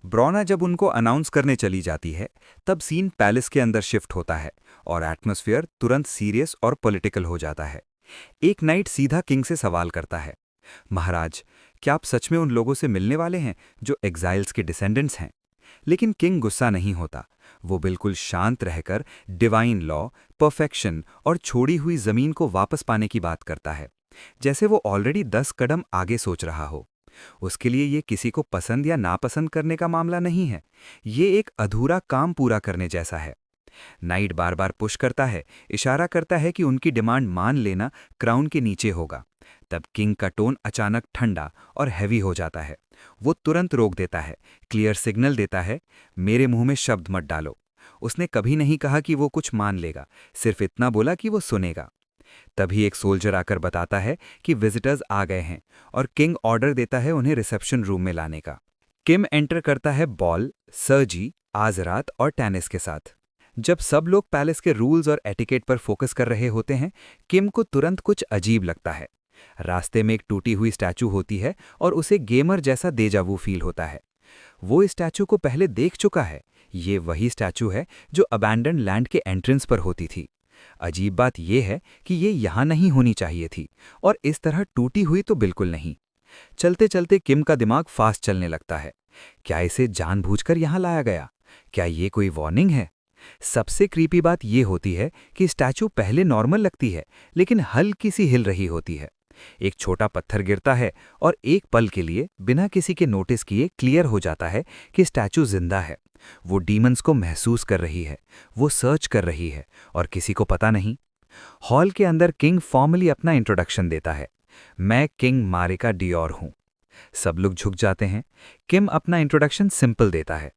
ब्रॉना जब उनको अनाउंस करने चली जाती है, तब सीन पैलेस के अंदर शिफ्ट होता है और एटमॉस्फेयर तुरंत सीरियस और पॉलिटिकल हो जाता है। एक नाइट सीधा किंग से सवाल करता है, महाराज, क्या आप सच में उन लोगों से मिलने वाले हैं जो एग्जाइल्स के डिसेंडेंट्स हैं? लेकिन किंग गुस्सा नहीं होता। वो बिल्कुल शांत रहकर डिवाइन लॉ, परफेक्शन और छोड़ी हुई जमीन को वापस पाने की बात करता है, जैसे वो ऑलरेडी 10 कदम आगे सोच रहा हो। उसके लिए ये किसी को पसंद या नापसंद करने का मामला नहीं है। ये एक अधूरा काम पूरा करने जैसा है। नाइट बार बार पुश करता है, इशारा करता है कि उनकी डिमांड मान लेना क्राउन के नीचे होगा। तब किंग का टोन अचानक ठंडा और हैवी हो जाता है। वो तुरंत रोक देता है, क्लियर सिग्नल देता है, मेरे मुंह में शब्द मत डालो। उसने कभी नहीं कहा कि वो कुछ मान लेगा, सिर्फ इतना बोला कि वो सुनेगा। तभी एक सोल्जर आकर बताता है कि विजिटर्स आ गए हैं और किंग ऑर्डर देता है उन्हें रिसेप्शन रूम में लाने का। किम एंटर करता है बॉल, सर्जी, आजरात और टेनिस के साथ। जब सब लोग पैलेस के रूल्स और एटिकेट पर फोकस कर रहे होते हैं, किम को तुरंत कुछ अजीब लगता है। रास्ते में एक टूटी हुई स्टैचू होती है और उसे गेमर जैसा देजावू फील होता है। वो इस स्टैचू को पहले देख चुका है। ये वही स्टैचू है जो अबैंडन लैंड के एंट्रेंस पर होती थी। अजीब बात यह है कि ये यहाँ नहीं होनी चाहिए थी, और इस तरह टूटी हुई तो बिल्कुल नहीं। चलते चलते किम का दिमाग फास्ट चलने लगता है। क्या इसे जानबूझकर यहाँ लाया गया? क्या ये कोई वार्निंग है? सबसे क्रीपी बात यह होती है कि स्टैचू पहले नॉर्मल लगती है, लेकिन हल्की सी हिल रही होती है। एक छोटा पत्थर गिरता है और एक पल के लिए बिना किसी के नोटिस किए क्लियर हो जाता है कि स्टैचू जिंदा है। वो डीमंस को महसूस कर रही है, वो सर्च कर रही है, और किसी को पता नहीं। हॉल के अंदर किंग फॉर्मली अपना इंट्रोडक्शन देता है, मैं किंग मारिका डियोर हूं। सब लोग झुक जाते हैं। किम अपना इंट्रोडक्शन सिंपल देता है,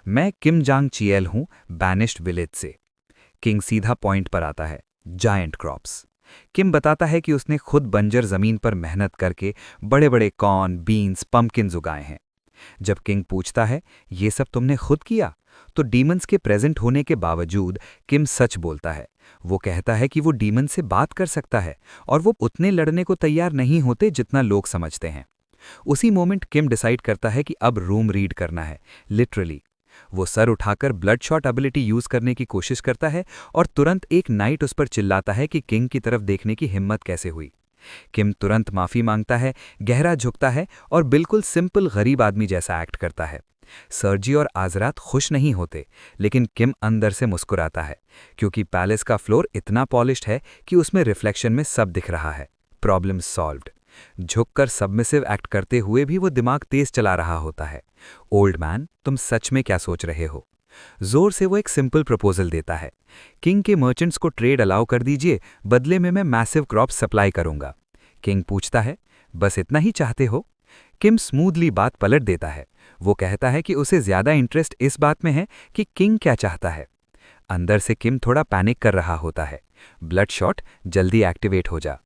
मैं किम जांग चियल हूं, बैनिश्ड विलेज से। किंग सीधा पॉइंट पर आता है, जायंट क्रॉप्स। किम बताता है कि उसने खुद बंजर जमीन पर मेहनत करके बड़े बड़े कॉर्न, बीन्स, पंपकिन्स उगाए हैं। जब किंग पूछता है, ये सब तुमने खुद किया? तो डीमंस के प्रेजेंट होने के बावजूद किम सच बोलता है। वो कहता है कि वो डीमन से बात कर सकता है और वो उतने लड़ने को तैयार नहीं होते जितना लोग समझते हैं। उसी मोमेंट किम डिसाइड करता है कि अब रूम रीड करना है, लिटरली। वो सर उठाकर ब्लड शॉट एबिलिटी यूज करने की कोशिश करता है और तुरंत एक नाइट उस पर चिल्लाता है कि किंग की तरफ देखने की हिम्मत कैसे हुई। किम तुरंत माफी मांगता है, गहरा झुकता है और बिल्कुल सिंपल गरीब आदमी जैसा एक्ट करता है। सर्जी और आजरात खुश नहीं होते, लेकिन किम अंदर से मुस्कुराता है, क्योंकि पैलेस का फ्लोर इतना पॉलिश्ड है कि उसमें रिफ्लेक्शन में सब दिख रहा है। Problem solved. झुककर सबमिसिव एक्ट करते हुए भी वो दिमाग तेज चला रहा होता है। ओल्ड मैन, तुम सच में क्या सोच रहे हो? जोर से वो एक सिंपल प्रपोजल देता है, किंग के मर्चेंट्स को ट्रेड अलाउ कर दीजिए, बदले में मैं मैसिव क्रॉप सप्लाई करूंगा। किंग पूछता है, बस इतना ही चाहते हो? किम स्मूथली बात पलट देता है। वो कहता है कि उसे ज्यादा इंटरेस्ट इस बात में है कि किंग क्या चाहता है। अंदर से किम थोड़ा पैनिक कर रहा होता है। ब्लड शॉट, जल्दी एक्टिवेट हो जा।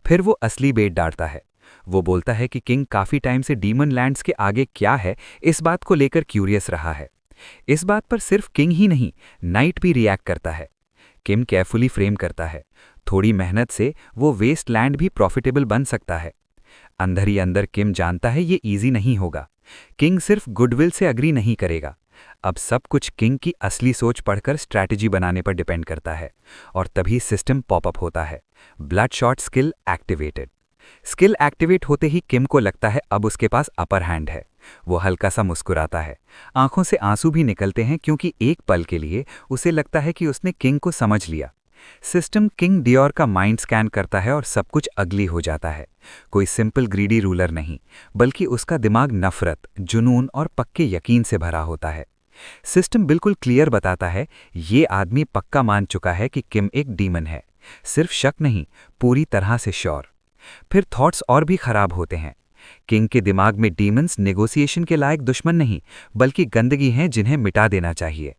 फिर वो असली बेट डालता है। वो बोलता है कि किंग काफी टाइम से डीमन लैंड्स के आगे क्या है, इस बात को लेकर क्यूरियस रहा है। इस बात पर सिर्फ किंग ही नहीं, नाइट भी रिएक्ट करता है। किम केयरफुली फ्रेम करता है, थोड़ी मेहनत से वो वेस्ट लैंड भी प्रॉफिटेबल बन सकता है। अंदर ही अंदर किम जानता है ये इजी नहीं होगा। किंग सिर्फ गुडविल से अग्री नहीं करेगा। अब सब कुछ किंग की असली सोच पढ़कर स्ट्रैटेजी बनाने पर डिपेंड करता है। और तभी सिस्टम पॉपअप होता है, blood shot skill activated. Skill activate होते ही किम को लगता है अब उसके पास अपर हैंड है। वो हल्का सा मुस्कुराता है, आंखों से आंसू भी निकलते हैं, क्योंकि एक पल के लिए उसे लगता है कि उसने किंग को समझ लिया। सिस्टम किंग डियोर का माइंड स्कैन करता है और सब कुछ अगली हो जाता है। कोई सिंपल ग्रीडी रूलर नहीं, बल्कि उसका दिमाग नफरत, जुनून और पक्के यकीन से भरा होता है। सिस्टम बिल्कुल क्लियर बताता है, ये आदमी पक्का मान चुका है कि किम एक डीमन है। सिर्फ शक नहीं, पूरी तरह से श्योर। फिर थॉट्स और भी खराब होते हैं। किंग के दिमाग में डीमंस नेगोशिएशन के लायक दुश्मन नहीं, बल्कि गंदगी हैं जिन्हें मिटा देना चाहिए।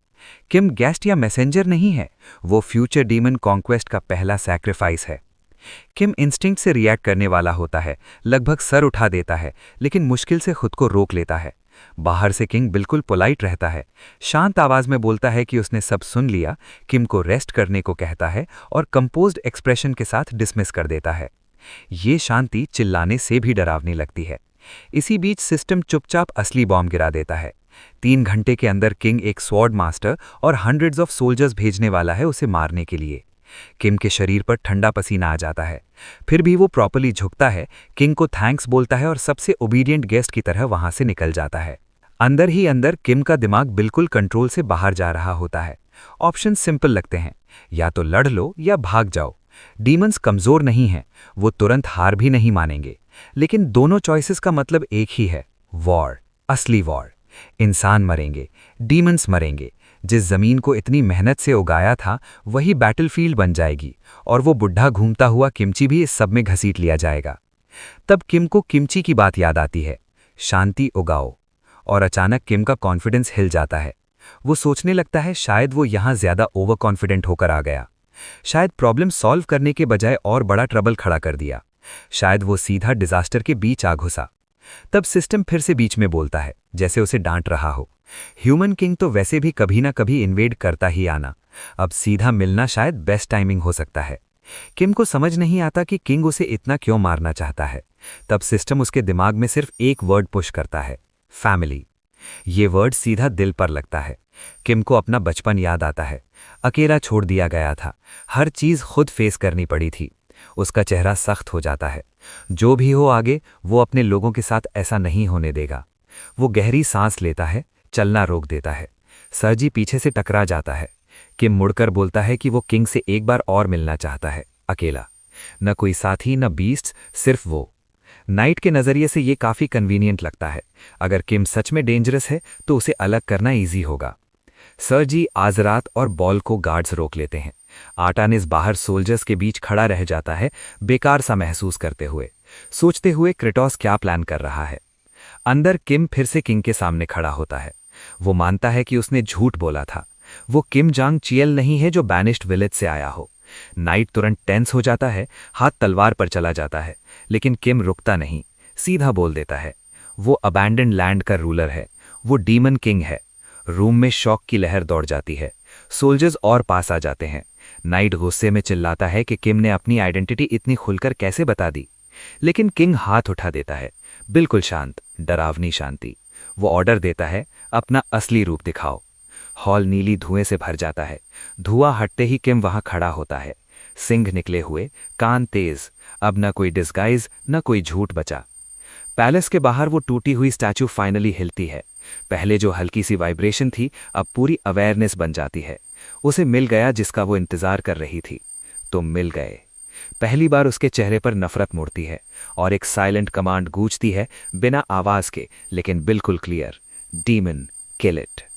किम गेस्ट या मैसेंजर नहीं है, वो फ्यूचर डीमन कॉन्क्वेस्ट का पहला सैक्रिफाइस है। किम इंस्टिंक्ट से रिएक्ट करने वाला होता है, लगभग सर उठा देता है, लेकिन मुश्किल से खुद को रोक लेता है। बाहर से किंग बिल्कुल पोलाइट रहता है, शांत आवाज में बोलता है कि उसने सब सुन लिया, किम को रेस्ट करने को कहता है और कंपोज्ड एक्सप्रेशन के साथ डिसमिस कर देता है। ये शांति चिल्लाने से भी डरावनी लगती है। इसी बीच सिस्टम चुपचाप असली बॉम्ब गिरा देता है। 3 घंटे के अंदर किंग एक स्वॉर्ड मास्टर और हंड्रेड्स ऑफ सोल्जर्स भेजने वाला है उसे मारने के लिए। किम के शरीर पर ठंडा पसीना आ जाता है, फिर भी वो प्रॉपर्ली झुकता है, किंग को थैंक्स बोलता है और सबसे ओबीडियंट गेस्ट की तरह वहां से निकल जाता है। अंदर ही अंदर किम का दिमाग बिल्कुल कंट्रोल से बाहर जा रहा होता है। ऑप्शन सिंपल लगते हैं, या तो लड़ लो या भाग जाओ। डीमंस कमजोर नहीं हैं, वो तुरंत हार भी नहीं मानेंगे, लेकिन दोनों चॉइसेस का मतलब एक ही है, वॉर, असली वॉर। इंसान मरेंगे, डीमंस मरेंगे। जिस जमीन को इतनी मेहनत से उगाया था वही बैटलफील्ड बन जाएगी, और वो बुढ़ा घूमता हुआ किमची भी इस सब में घसीट लिया जाएगा। तब किम को किमची की बात याद आती है, शांति उगाओ। और अचानक किम का कॉन्फिडेंस हिल जाता है। वो सोचने लगता है शायद वो यहां ज्यादा ओवर कॉन्फिडेंट होकर आ गया, शायद प्रॉब्लम सॉल्व करने के बजाय और बड़ा ट्रबल खड़ा कर दिया, शायद वो सीधा डिजास्टर के बीच आ घुसा। तब सिस्टम फिर से बीच में बोलता है, जैसे उसे डांट रहा हो, ह्यूमन किंग तो वैसे भी कभी ना कभी इन्वेड करता ही आना, अब सीधा मिलना शायद बेस्ट टाइमिंग हो सकता है। किम को समझ नहीं आता कि किंग उसे इतना क्यों मारना चाहता है। तब सिस्टम उसके दिमाग में सिर्फ एक वर्ड पुश करता है, फैमिली। ये वर्ड सीधा दिल पर लगता है। किम को अपना बचपन याद आता है, अकेला छोड़ दिया गया था, हर चीज खुद फेस करनी पड़ी थी। उसका चेहरा सख्त हो जाता है। जो भी हो आगे, वो अपने लोगों के साथ ऐसा नहीं होने देगा। वो गहरी सांस लेता है, चलना रोक देता है। सरजी पीछे से टकरा जाता है। किम मुड़कर बोलता है कि वो किंग से एक बार और मिलना चाहता है, अकेला। न कोई साथी, न बीस्ट्स, सिर्फ वो। नाइट के नज़रिए से ये काफ़ी कन्वीनियंट लगता है। अगर किम सच में डेंजरस है तो उसे अलग करना ईजी होगा। सरजी, आजरात और बॉल को गार्ड्स रोक लेते हैं। आटानिस बाहर सोल्जर्स के बीच खड़ा रह जाता है, बेकार सा महसूस करते हुए, सोचते हुए क्रेटोस क्या प्लान कर रहा है। अंदर किम फिर से किंग के सामने खड़ा होता है। वो मानता है कि उसने झूठ बोला था। वो किम जांग चियल नहीं है जो बैनिश्ड विलेज से आया हो। नाइट तुरंत टेंस हो जाता है, हाथ तलवार पर चला जाता है, लेकिन किम रुकता नहीं, सीधा बोल देता है, वो अबैंडन्ड लैंड का रूलर है, वो डीमन किंग है। रूम में शॉक की लहर दौड़ जाती है। सोल्जर्स और पास आ जाते हैं। नाइट गुस्से में चिल्लाता है कि किम ने अपनी आइडेंटिटी इतनी खुलकर कैसे बता दी, लेकिन किंग हाथ उठा देता है, बिल्कुल शांत, डरावनी शांति। वो ऑर्डर देता है, अपना असली रूप दिखाओ। हॉल नीली धुएं से भर जाता है। धुआं हटते ही किम वहां खड़ा होता है, सिंग निकले हुए, कान तेज। अब न कोई डिस्गाइज, न कोई झूठ बचा। पैलेस के बाहर वो टूटी हुई स्टैचू फाइनली हिलती है। पहले जो हल्की सी वाइब्रेशन थी अब पूरी अवेयरनेस बन जाती है। उसे मिल गया जिसका वो इंतजार कर रही थी। तुम मिल गए। पहली बार उसके चेहरे पर नफरत मुड़ती है और एक साइलेंट कमांड गूंजती है, बिना आवाज के लेकिन बिल्कुल क्लियर, डीमन किल इट।